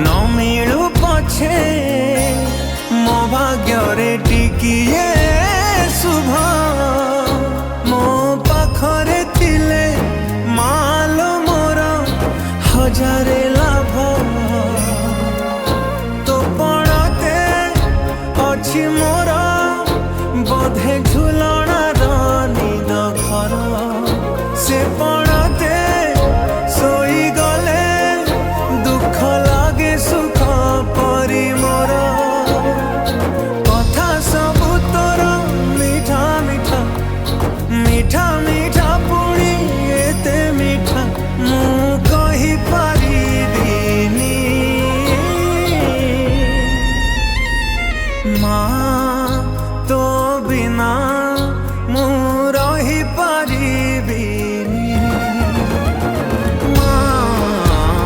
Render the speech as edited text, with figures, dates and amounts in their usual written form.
न मिलू पछे मो भाग्य टिकिए शुभ मो पाखरे थिले मालो मोर हजारे लाभ तो पड़ते अच्छी मोर